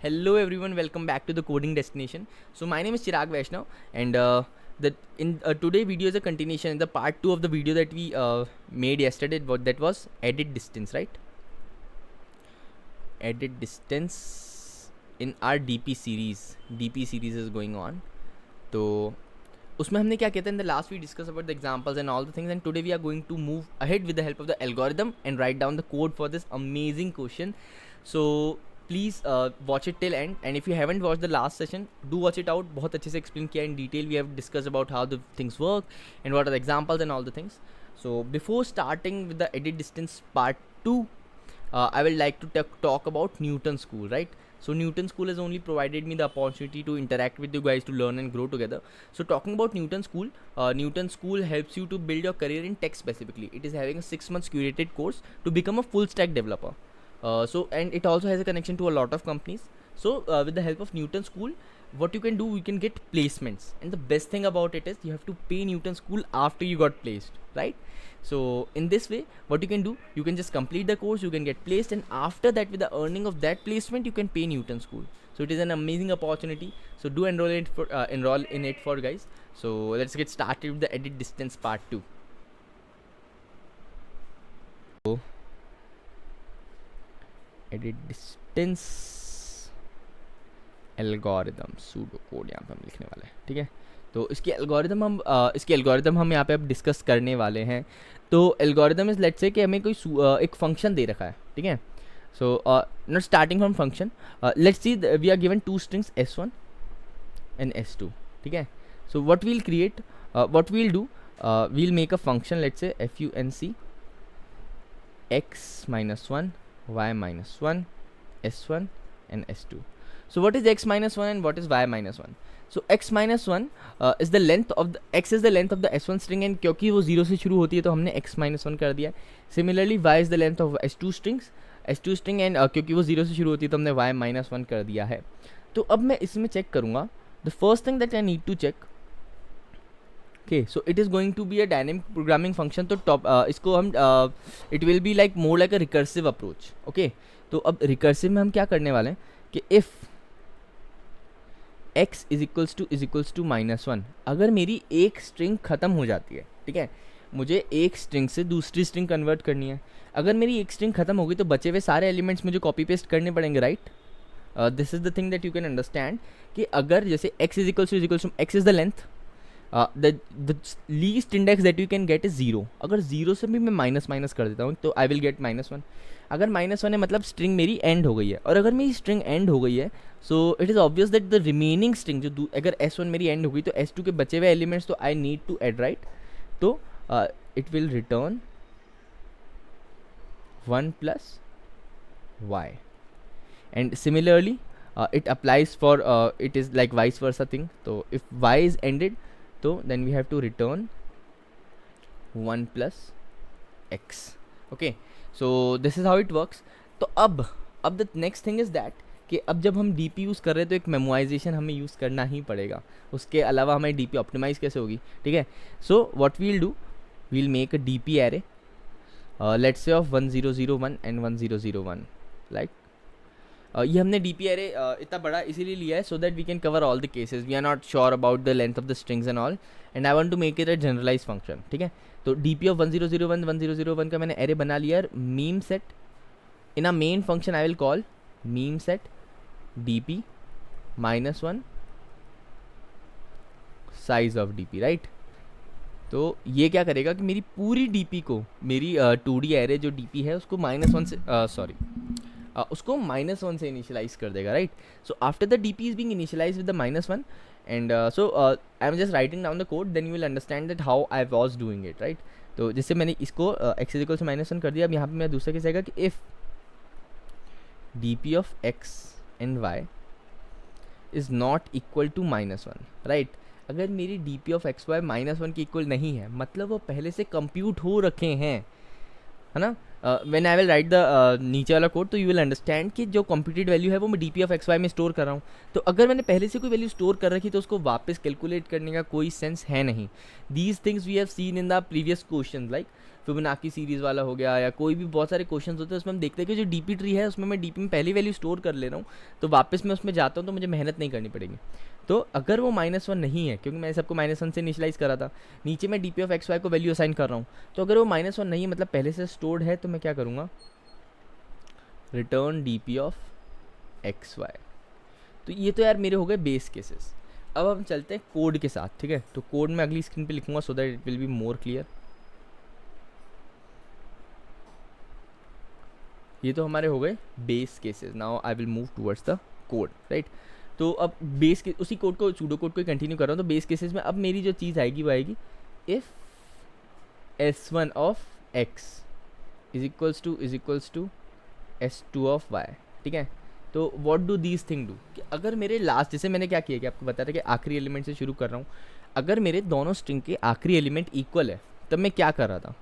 Hello everyone, welcome back to the coding destination. So my name is Chirag Vaishnav, and today video is a continuation in the part 2 of the video that we made yesterday. That was edit distance, right? Edit distance in our DP series. DP series is going on. तो उसमें हमने क्या किया था? In the last we discussed about the examples and all the things, and today we are going to move ahead with the help of the algorithm and write down the code for this amazing question. So please watch it till end, and if you haven't watched the last session, do watch it out. बहुत अच्छे से explain किया in detail. We have discussed about how the things work and what are the examples and all the things. So before starting with the edit distance part 2, I would like to talk about Newton School, right? So Newton School has only provided me the opportunity to interact with you guys to learn and grow together. So talking about Newton School helps you to build your career in tech specifically. It is having a 6 months curated course to become a full stack developer. And it also has a connection to a lot of companies. So with the help of Newton School, what you can do, you can get placements, and the best thing about it is you have to pay Newton School after you got placed, right? So in this way, what you can do, you can just complete the course, you can get placed, and after that, with the earning of that placement, you can pay Newton School. So it is an amazing opportunity. So do enroll in it for guys. So let's get started with the edit distance part 2. So edit distance algorithm pseudo code यहाँ पे हम लिखने वाले हैं, ठीक है? तो इसकी एल्गोरिदम हम यहाँ पे अब डिस्कस करने वाले हैं. तो एल्गोरिदम इज लेट्स से कि हमें कोई एक फंक्शन दे रखा है, ठीक है? So not starting from function, let's see we are given 2 strings s1 and s2, ठीक है? So what we'll create, what we'll do, we'll make a function, let's say func x minus 1 y minus 1 s1 and s2. So what is x minus 1 and what is y minus 1? So x minus 1 is the length of the x is the length of the s1 string, and क्योंकि वो 0 से शुरू होती है तो हमने x minus 1 कर दिया. Similarly y is the length of s2 string and क्योंकि वो 0 से शुरू होती है तो हमने y minus 1 कर दिया है. तो अब मैं इसमें चेक करूँगा. The first thing that I need to check, okay, so it is going to be a dynamic programming function. तो top इसको हम it will be like more like a recursive approach, okay? तो अब recursive में हम क्या करने वाले हैं कि if x is equals to -1, अगर मेरी एक स्ट्रिंग ख़त्म हो जाती है, ठीक है, मुझे एक स्ट्रिंग से दूसरी स्ट्रिंग कन्वर्ट करनी है. अगर मेरी एक स्ट्रिंग ख़त्म हो गई तो बचे हुए सारे एलिमेंट्स मुझे कॉपी पेस्ट करने पड़ेंगे, right? This is the thing that you can understand कि अगर जैसे x is equals to x is the length, the least index that you can get is 0. अगर 0 से भी मैं माइनस कर देता हूँ तो आई विल गेट -1. अगर -1 है मतलब स्ट्रिंग मेरी एंड हो गई है, और अगर मेरी स्ट्रिंग एंड हो गई है so it is obvious that the remaining string जो अगर s1 मेरी एंड हो गई तो s2 के बचे हुए एलिमेंट्स तो I need to add, right? तो it will return 1 + y, and similarly it applies for it is like vice versa thing. So if y is ended, so then we have to return 1 + x. Okay, so this is how it works. तो अब the next thing is that कि अब जब हम DP use कर रहे हैं तो एक मेमोराइजेशन हमें यूज़ करना ही पड़ेगा. उसके अलावा हमें DP ऑप्टिमाइज़ कैसे होगी, ठीक है? So what we'll do, we'll make a DP array, let's say of 1001 and 1001, like ये हमने DP एरे इतना बड़ा इसीलिए लिया है so that we can cover all the cases. We are not sure about the length of the strings and all, and I want to make it a generalize function, ठीक है? तो DP of 1001 का मैंने array बना लिया. Meme set in a main function I will call meme set DP -1 size of DP, right? तो ये क्या करेगा कि मेरी पूरी DP को, मेरी 2D एरे जो DP है उसको -1 से उसको -1 से इनिशियलाइज कर देगा, right? So after the DP is being initialize with the -1, and so I am just writing down the code, then you will understand that how I was doing it, right? तो जैसे मैंने इसको x is equal to -1 कर दिया. अब यहाँ पे मैं दूसरा कैसे आएगा कि if DP of x and y is not equal to -1, right? अगर मेरी DP ऑफ x y -1 के इक्वल नहीं है मतलब वो पहले से कंप्यूट हो रखे हैं, है ना? When I will write the नीचे वाला कोड तो यू विल अंडरस्टैंड कि जो कंप्यूटेड वैल्यू है वो मैं DP ऑफ x y में स्टोर कर रहा हूँ. तो अगर मैंने पहले से कोई वैल्यू स्टोर कर रखी तो उसको वापस कैलकुलेट करने का कोई सेंस है नहीं. These things we have seen in the previous question, like Fibonacci series वाला हो गया, या कोई भी बहुत सारे क्वेश्चन होते हैं उसमें हम देखते हैं कि जो डीपी ट्री है उसमें मैं डीपी में पहली वैल्यू स्टोर कर ले रहा हूँ, तो वापस मैं उसमें जाता हूँ तो मुझे मेहनत नहीं करनी पड़ेगी। तो अगर वो -1 नहीं है, क्योंकि मैंने सबको -1 से इनिशलाइज करा था, नीचे मैं D P of X Y को वैल्यू असाइन कर रहा हूँ, तो अगर वो -1 नहीं है मतलब पहले से स्टोर्ड है, तो मैं क्या करूँगा, return D P of X Y. तो ये तो यार मेरे हो गए बेस केसेस। अब हम चलते हैं कोड के साथ, ठीक है। तो कोड मैं अगली स्क्रीन पे लिखूंगा so that it will be more clear. ये तो हमारे हो गए base cases. Now I will move towards the code, right. तो अब बेस के उसी कोड को, सूडो कोड को कंटिन्यू कर रहा हूँ। तो बेस केसेस में अब मेरी जो चीज़ आएगी वो आएगी if s1 of x is equals to s2 of y, ठीक है। तो what do these thing do, कि अगर मेरे लास्ट, जैसे मैंने क्या किया कि आपको बताया था कि आखिरी एलिमेंट से शुरू कर रहा हूँ, अगर मेरे दोनों स्ट्रिंग के आखिरी एलिमेंट इक्वल है तब मैं क्या कर रहा था,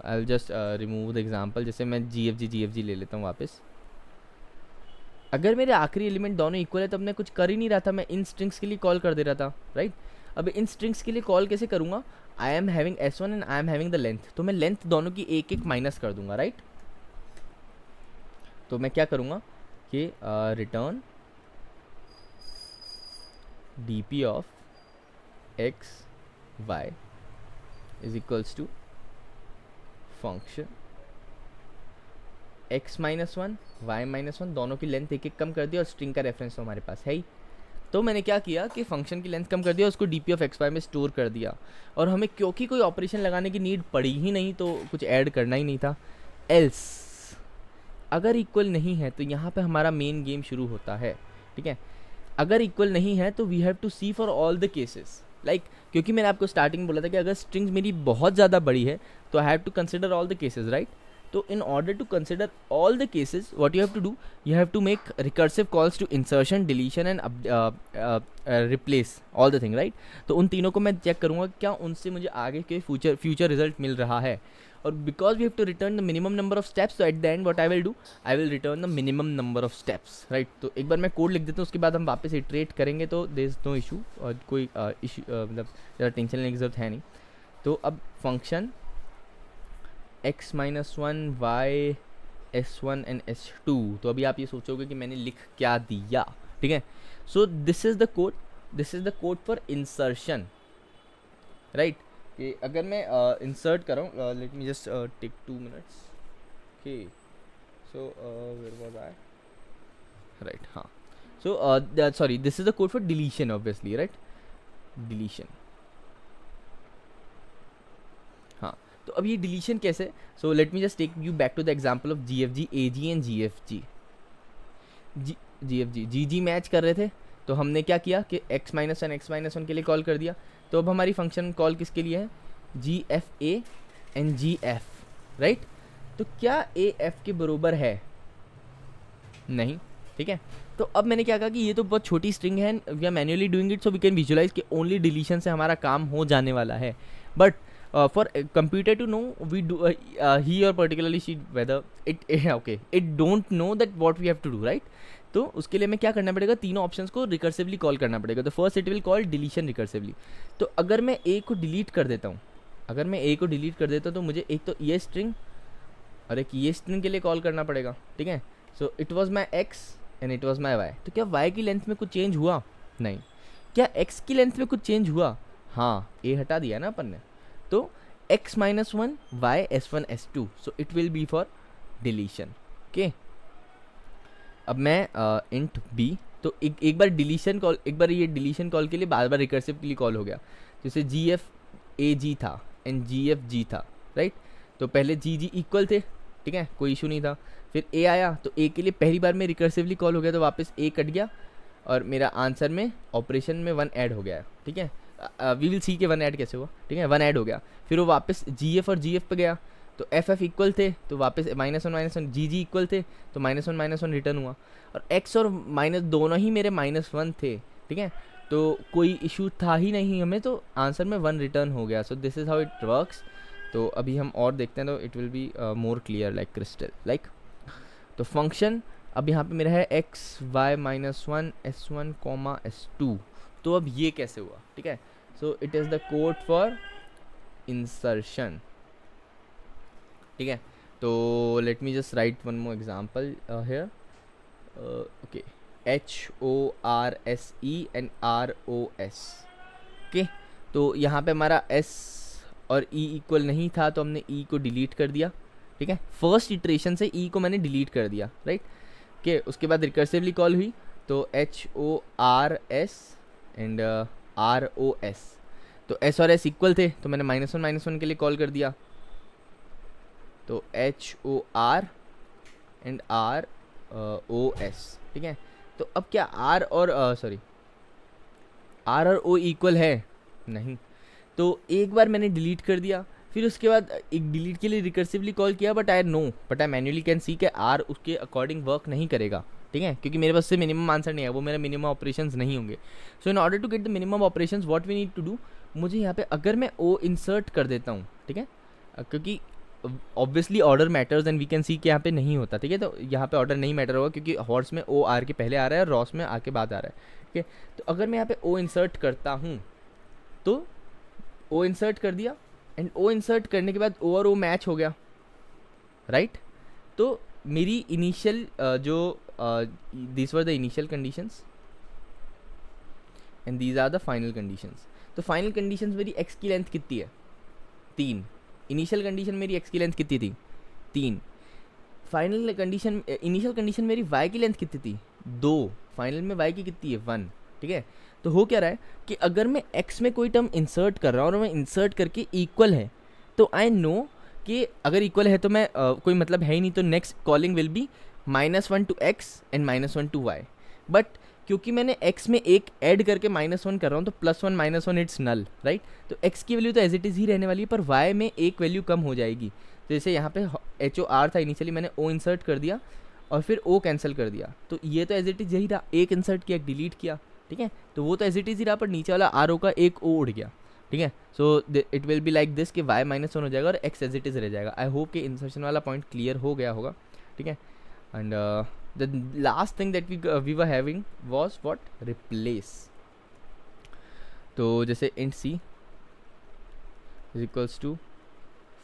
I will just remove the example. जैसे मैं जी एफ जी ले लेता हूँ वापस। अगर मेरे आखिरी एलिमेंट दोनों इक्वल है तब मैं कुछ कर ही नहीं रहा था, मैं इन स्ट्रिंग्स के लिए कॉल कर दे रहा था, राइट। अब इन स्ट्रिंग्स के लिए कॉल कैसे करूँगा, I am having s1 and I am having the length, तो मैं लेंथ दोनों की एक एक माइनस कर दूंगा, राइट। तो मैं क्या करूँगा कि return D P of X Y is equals to function x -1 y -1, दोनों की लेंथ एक एक कम कर दिया और स्ट्रिंग का रेफरेंस तो हमारे पास है ही। तो मैंने क्या किया कि फंक्शन की लेंथ कम कर दिया, उसको D P of X Y में स्टोर कर दिया, और हमें क्योंकि कोई ऑपरेशन लगाने की नीड पड़ी ही नहीं तो कुछ ऐड करना ही नहीं था। एल्स अगर इक्वल नहीं है तो यहाँ पे हमारा मेन गेम शुरू होता है, ठीक है। अगर इक्वल नहीं है तो we have to see for all the cases, like क्योंकि मैंने आपको स्टार्टिंग में बोला था कि अगर स्ट्रिंग्स मेरी बहुत ज़्यादा बड़ी है तो I have to consider all the cases, right. तो in order to consider all the cases, what you have to do, you have to make recursive calls to insertion, deletion and replace all the thing, right। तो उन तीनों को मैं check करूँगा क्या उनसे मुझे आगे के फ्यूचर रिजल्ट मिल रहा है, और because we have to return the minimum number of steps, तो at the end what I will do, I will return the minimum number of steps, right. तो एक बार मैं कोड लिख देता हूँ, उसके बाद हम वापस इटरेट करेंगे, तो देयर इज नो इशू, और कोई इशू मतलब ज़्यादा टेंशन लेने की जरूरत है नहीं। तो अब function x -1 y s1 and s2, तो अभी आप ये सोचोगे कि मैंने लिख क्या दिया, ठीक है। So this is the code for insertion, right. कि अगर मैं इंसर्ट कर रहा हूँ, let me just take 2 minutes, okay. So where was I, right, हाँ। So sorry, this is the code for deletion, obviously, right, deletion. तो अब ये डिलीशन कैसे, so let me just take you back to the example of G F G, A G and G F G. G F G ji match कर रहे थे, तो हमने क्या किया कि x -1 के लिए कॉल कर दिया। तो अब हमारी फंक्शन कॉल किसके लिए है, G F A and G F, right. तो क्या ए एफ के बरोबर है, नहीं, ठीक है। तो अब मैंने क्या कहा कि ये तो बहुत छोटी स्ट्रिंग है, we are manually doing it, so we can visualise कि ओनली डिलीशन से हमारा काम हो जाने वाला है। But for computer to know, we do he or particularly she, whether it okay, it don't know that what we have to do, right। तो उसके लिए हमें क्या करना पड़ेगा, तीनों ऑप्शंस को रिकर्सिवली कॉल करना पड़ेगा। तो first it will call deletion recursively. तो अगर मैं ए को डिलीट कर देता हूँ, तो मुझे एक तो ये स्ट्रिंग और एक ये स्ट्रिंग के लिए कॉल करना पड़ेगा, ठीक है। So it was my X and it was my Y. तो क्या वाई की लेंथ में कुछ चेंज हुआ, नहीं। क्या एक्स की लेंथ में कुछ चेंज हुआ, हाँ, ए हटा दिया ना अपन ने। तो x -1 y s1 s2, so it will be for deletion, okay. अब मैं इंट b, तो एक बार डिलीशन कॉल, एक बार ये डिलीशन कॉल के लिए बार बार रिकर्सिव के लिए कॉल हो गया। जैसे जी एफ ए जी था एंड जी एफ जी था, राइट। तो पहले जी जी इक्वल थे, ठीक है, कोई इशू नहीं था। फिर ए आया तो ए के लिए पहली बार में रिकर्सिवली कॉल हो गया, तो वापस ए कट गया और मेरा आंसर में ऑपरेशन में 1 ऐड हो गया, ठीक है। वी विल सी के 1 ऐड कैसे हुआ, ठीक है, 1 ऐड हो गया। फिर वो वापस जी एफ और जी एफ पे गया, तो एफ एफ इक्वल थे, तो वापस -1 जी जी इक्वल थे, तो -1 रिटर्न हुआ। और एक्स और माइनस दोनों ही मेरे -1 थे, ठीक है। तो कोई इशू था ही नहीं हमें, तो आंसर में 1 रिटर्न हो गया। So this is how it works. तो अभी हम और देखते हैं, तो it will be more clear like crystal, like. तो फंक्शन अब यहाँ पे मेरा है एक्स वाई -1 s1 s2। तो अब ये कैसे हुआ, ठीक है। So it is the code for insertion, ठीक है, तो late me just right one more example here. Okay, HORSE and ROS. Okay, तो यहाँ पे हमारा S और E इक्वल नहीं था तो हमने E को डिलीट कर दिया. ठीक है, फर्स्ट इटरेशन से E को मैंने डिलीट कर दिया, राइट. ओके, उसके बाद रिकर्सिवली कॉल हुई तो HORS एंड ROS. तो S और S इक्वल थे तो मैंने -1 के लिए कॉल कर दिया, तो HOR एंड ROS. ठीक है, तो अब क्या R और R और O इक्वल है? नहीं. तो एक बार मैंने डिलीट कर दिया, फिर उसके बाद एक डिलीट के लिए रिकर्सिवली कॉल किया, but I manually can see के R उसके अकॉर्डिंग वर्क नहीं करेगा. ठीक है, क्योंकि मेरे पास से मिनिमम आंसर नहीं है, वो मेरा मिनिमम ऑपरेशंस नहीं होंगे. So in order to get the minimum operations what we need to do, मुझे यहाँ पे अगर मैं O इंसर्ट कर देता हूँ, ठीक है, क्योंकि obviously order matters and we can see कि यहाँ पे नहीं होता. ठीक है, तो यहाँ पे ऑर्डर नहीं मैटर होगा क्योंकि हॉर्स में O R के पहले आ रहा है और रॉस में R के बाद आ रहा है. ठीक है, तो अगर मैं यहाँ पे O इंसर्ट करता हूँ तो O इंसर्ट कर दिया एंड O इंसर्ट करने के बाद O और O मैच हो गया, राइट. तो मेरी इनिशियल जो this were the initial conditions and these are the final conditions. तो फाइनल कंडीशंस मेरी x की लेंथ कितनी है? 3. इनिशियल कंडीशन मेरी x की लेंथ कितनी थी? 3. फाइनल कंडीशन इनिशियल कंडीशन मेरी y की लेंथ कितनी थी? 2. फाइनल में y की कितनी है? 1. ठीक है, तो हो क्या रहा है कि अगर मैं x में कोई टर्म इंसर्ट कर रहा हूँ और मैं इंसर्ट करके इक्वल है तो आई नो कि अगर इक्वल है तो मैं कोई मतलब है ही नहीं, तो next calling will be -1 to x and -1 to y. But क्योंकि मैंने x में एक ऐड करके -1 कर रहा हूँ तो +1 -1 इट्स नल, राइट. तो x की वैल्यू तो एज इट इज़ ही रहने वाली है, पर y में एक वैल्यू कम हो जाएगी. तो जैसे यहाँ पे HOR था इनिशियली, मैंने O इंसर्ट कर दिया और फिर O कैंसिल कर दिया, तो ये तो एज इट इज़ यही रहा. एक इंसर्ट किया, डिलीट किया, ठीक है, तो वो तो एज इट इज़ ही रहा, पर नीचे वाला RO का एक O उड़ गया. ठीक है, so it will be like this कि y -1 हो जाएगा और x एज इट इज़ रह जाएगा. आई होप कि इंसर्शन वाला पॉइंट क्लियर हो गया होगा. ठीक है, and the last thing that we were having was what? Replace. तो जैसे int c is equals to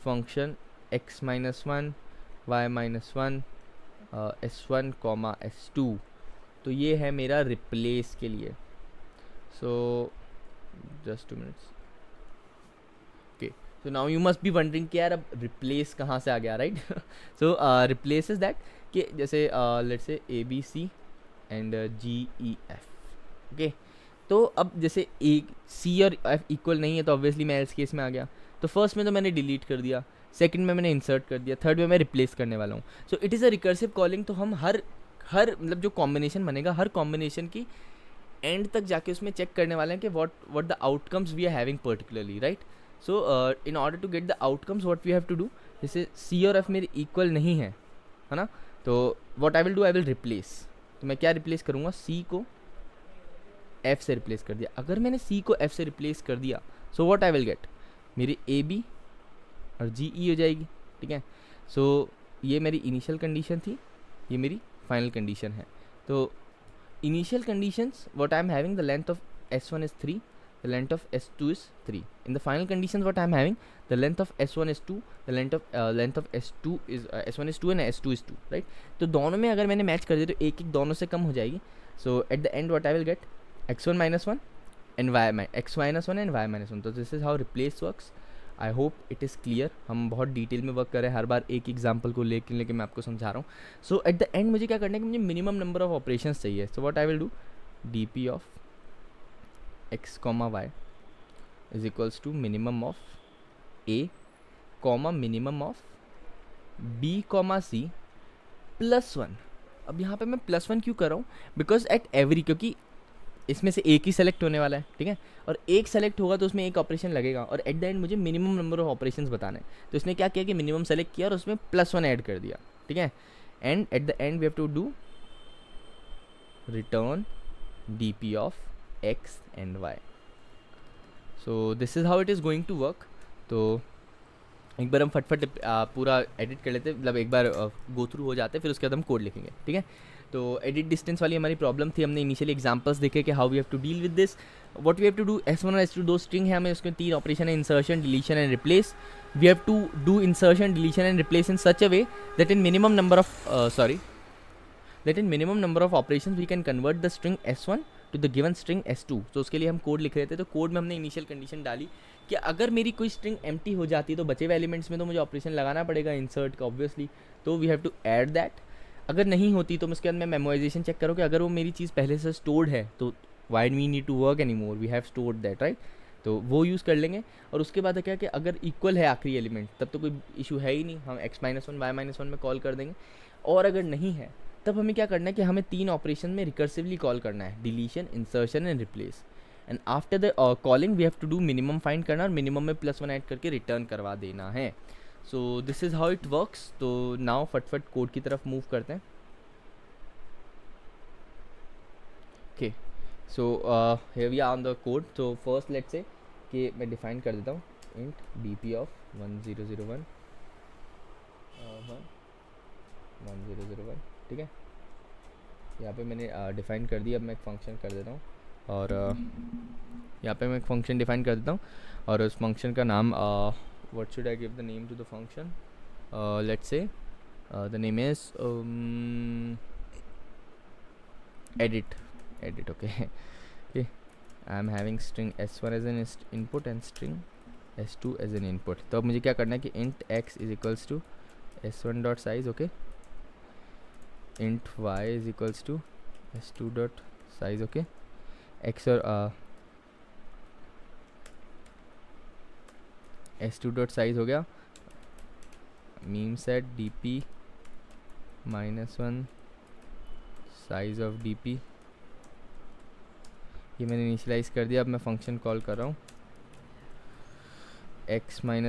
function x -1 y -1 s1 comma s2. तो ये है मेरा replace के लिए. So just 2 minutes. Okay, so now you must be wondering कि यार अब replace कहाँ से आ गया, right? So replace is that कि जैसे let's say ABC and GEF. Okay, तो अब जैसे एक C और F इक्वल नहीं है तो ऑब्वियसली मैं एल्स केस में आ गया. तो फर्स्ट में तो मैंने डिलीट कर दिया, सेकंड में मैंने इंसर्ट कर दिया, थर्ड में मैं रिप्लेस करने वाला हूँ. सो it is a recursive calling. तो हम हर मतलब जो कॉम्बिनेशन बनेगा, हर कॉम्बिनेशन की एंड तक जाके उसमें चेक करने वाले हैं कि what the outcomes we are having particularly, right. So in order to get the outcomes what we have to do, जैसे C और F मेरे इक्वल नहीं है ना, तो what I will do, I will replace. तो मैं क्या रिप्लेस करूँगा? C को F से रिप्लेस कर दिया. अगर मैंने C को F से रिप्लेस कर दिया so what I will get, मेरी AB और GE हो जाएगी. ठीक है, सो ये मेरी इनिशियल कंडीशन थी, ये मेरी फाइनल कंडीशन है. तो initial conditions what I am having, the length of S1 is 3, the length of S2 is 3. In the final conditions what I am having, the length of S1 is 2, the length of S2 is S1 is 2 and S2 is 2, right. तो दोनों में अगर मैंने match कर दिया तो एक एक दोनों से कम हो जाएगी. So at the end what I will get, x1 -1 and x -1 and y -1. तो this is how replace works. I hope it is clear. हम बहुत डिटेल में वर्क कर रहे हैं, हर बार एक एग्जाम्पल को लेके मैं आपको समझा रहा हूँ. सो एट द एंड मुझे क्या करना है कि मुझे मिनिमम नंबर ऑफ ऑपरेशंस चाहिए. So what I will do, dp of x comma y is equals to minimum of a comma minimum of b comma c plus 1. अब यहाँ पे मैं +1 क्यों कर रहा हूँ, बिकॉज एट एवरी, क्योंकि इसमें से एक ही सेलेक्ट होने वाला है. ठीक है, और एक सेलेक्ट होगा तो उसमें एक ऑपरेशन लगेगा और एट द एंड मुझे मिनिमम नंबर ऑफ ऑपरेशंस बताना है. तो इसने क्या किया कि मिनिमम सेलेक्ट किया और उसमें +1 ऐड कर दिया. ठीक है, and at the end we have to do return dp of x and y. So this is how it is going to work. तो एक बार हम फटफट पूरा एडिट कर लेते हैं, मतलब एक बार गो थ्रू हो जाते हैं, फिर उसके बाद हम कोड लिखेंगे. ठीक है, तो एडिट डिस्टेंस वाली हमारी प्रॉब्लम थी, हमने इनिशियली एग्जांपल्स देखे कि how we have to deal with this, what we have to do. S1 और S2 दो स्ट्रिंग है, हमें उसके 3 ऑपरेशन है, insertion, deletion and replace. We have to do insertion, deletion and replace in such a way that in minimum number of operations we can convert the string S1 to the given string S2। तो उसके लिए हम code लिख रहे थे, तो code में हमने इनिशियल कंडीशन डाली कि अगर मेरी कोई स्ट्रिंग एम्प्टी हो जाती है तो बचे हुए एलिमेंट्स में तो मुझे ऑपरेशन लगाना पड़ेगा इंसर्ट का ऑब्वियसली, तो we have to add that. अगर नहीं होती तो मैं उसके अंदर मेमोराइजेशन चेक करो कि अगर वो मेरी चीज़ पहले से स्टोर्ड है तो why we need to work any more, we have stored that, right. तो वो यूज़ कर लेंगे। और उसके बाद क्या कि अगर इक्वल है आखिरी एलिमेंट तब तो कोई इशू है ही नहीं, हम x-1 y-1 में कॉल कर देंगे। और अगर नहीं है तब हमें क्या करना है कि हमें 3 ऑपरेशन में रिकर्सिवली कॉल करना है, deletion, insertion and replace. And after the calling we have to do minimum find करना और मिनिमम में +1 ऐड करके रिटर्न करवा देना है। So this is how it works. तो नाउ फटफट कोड की तरफ मूव करते हैं। Okay, so here we are on the code. So first let's say कि मैं डिफाइन कर देता हूँ int dp of 1001 1001, ठीक है। यहाँ पे मैंने डिफ़ाइन कर दिया। अब मैं एक फंक्शन कर देता हूँ और यहाँ पे मैं एक फंक्शन डिफ़ाइन कर देता हूँ और उस फंक्शन का नाम what should I give the name to the function, let's say the name is edit, okay. Okay, I am having string S1 as an input and string S2 as an input। तो अब मुझे क्या करना है कि int x is equals to S1 dot size, okay, int y is equals to S2 dot size, okay, x और S2 dot size हो गया, meme set dp -1 size of dp, ये मैंने इनिशियलाइज़ कर दिया। अब मैं फंक्शन कॉल कर रहा हूँ x-1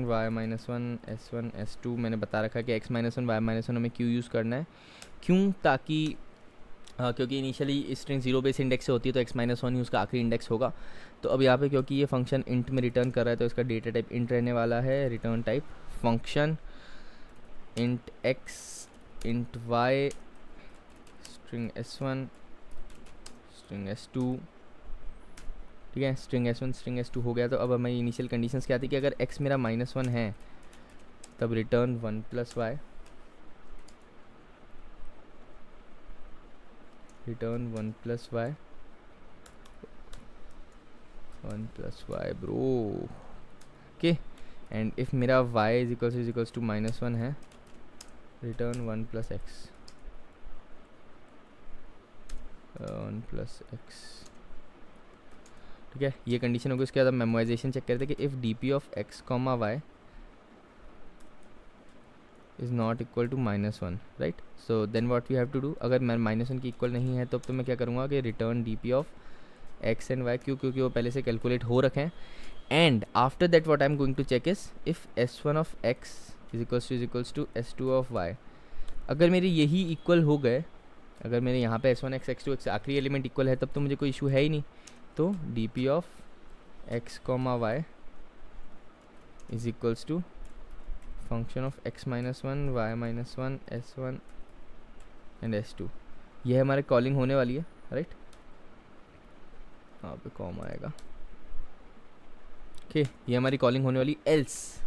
y-1 s1 s2। मैंने बता रखा है कि x-1 y-1 हमें क्यों यूज़ करना है, क्यों, ताकि क्योंकि इनिशियली स्ट्रिंग 0 बेस इंडेक्स से होती है तो x-1 ही उसका आखिरी इंडेक्स होगा। तो अब यहाँ पे क्योंकि ये फंक्शन इंट में रिटर्न कर रहा है तो इसका डेटा टाइप इंट रहने वाला है, return type function int x int y string s1 string S2, ठीक है, स्ट्रिंग S1 स्ट्रिंग S2 हो गया। तो अब हमारी इनिशियल कंडीशंस क्या थी कि अगर x मेरा -1 है तब return 1 + y, return 1 + y, 1 + y bro, okay. And if मेरा y इज इक्वल्स टू -1 है, रिटर्न 1 + x, 1 + x, ठीक है। ये कंडीशन होगी। उसके बाद हम मेमोराइजेशन चेक करते हैं कि if dp of x, y is not equal to -1, right. So then what we have to do, अगर मैं -1 की इक्वल नहीं है तो मैं क्या करूँगा कि return dp of x and y, क्योंकि वो पहले से कैलकुलेट हो रखे हैं। And after that what I am going to check is if s1 of x is equals to s2 of y। अगर मेरे यही इक्वल हो गए, अगर मेरे यहाँ पे s1 x x2 x आखिरी एलिमेंट इक्वल है तब तो मुझे कोई इशू है ही नहीं। तो dp of x, y is equals to function of x -1 y -1 s1 and s2। ये हमारे कॉलिंग होने वाली है, राइट। यहाँ पे कॉमा आएगा, ओके, ये हमारी कॉलिंग होने वाली। एल्स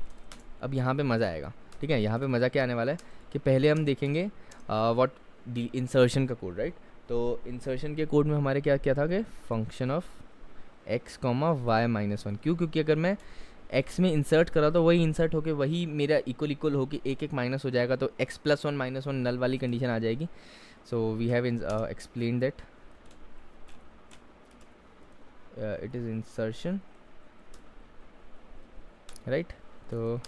अब यहाँ पे मज़ा आएगा, ठीक है। यहाँ पे मज़ा क्या आने वाला है कि पहले हम देखेंगे व्हाट इंसर्शन का कोड, राइट। तो इंसर्शन के कोड में हमारे क्या क्या था कि फंक्शन ऑफ x, y -1, क्योंकि अगर मैं x में इंसर्ट करा तो वही इंसर्ट होके वही मेरा इक्वल होके एक माइनस हो जाएगा, तो x + 1 -1 नल वाली कंडीशन आ जाएगी। So we have explain that it is insertion, right. तो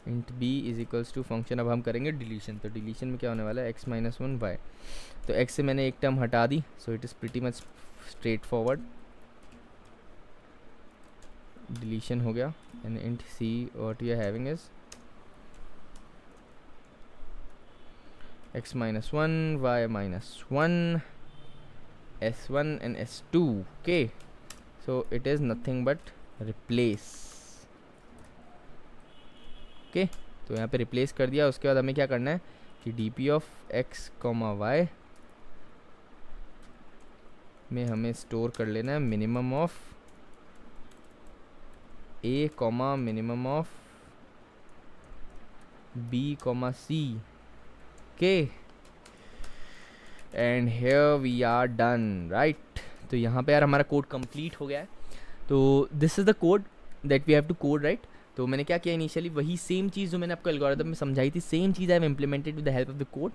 int b is equals to function, अब हम करेंगे डिलीशन। तो डिलीशन में क्या होने वाला है x -1 y, तो x से मैंने एक टर्म हटा दी, so it is pretty much straightforward, deletion हो गया। And int c what we are having is x -1 y -1 s1 and s2, okay, so it is nothing but replace, okay। तो यहाँ पे रिप्लेस कर दिया। उसके बाद हमें क्या करना है कि D P of X comma Y में हमें स्टोर कर लेना है minimum of A comma minimum of B comma C के and here we are done right. तो यहाँ पे यार हमारा कोड कंप्लीट हो गया है। तो this is the code that we have to code right. तो मैंने क्या किया इनिशियली वही सेम चीज़ जो मैंने आपको एल्गोरिथम में समझाई थी, सेम चीज़ I have implemented with the help of the code.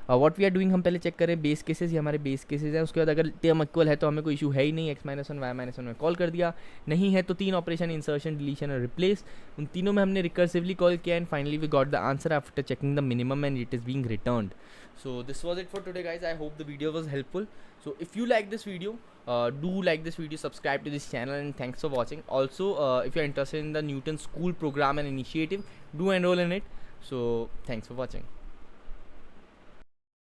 What we are doing, हम पहले चेक करें बेस केसेस, ये हमारे बेस केसेस हैं। उसके बाद अगर टर्म इक्वल है तो हमें कोई इशू है ही नहीं, X minus one Y minus one में कॉल कर दिया, नहीं है तो 3 ऑपरेशन इंसर्शन डिलीशन और रिप्लेस, उन तीनों में हमने रिकर्सिवली कॉल किया and finally we got the answer after checking the minimum and it is being returned. So this was it for today guys. I hope the video was helpful. So if you like this video, do like this video, subscribe to this channel, and thanks for watching. Also if you're interested in the Newton School program and initiative, do enroll in it. So thanks for watching.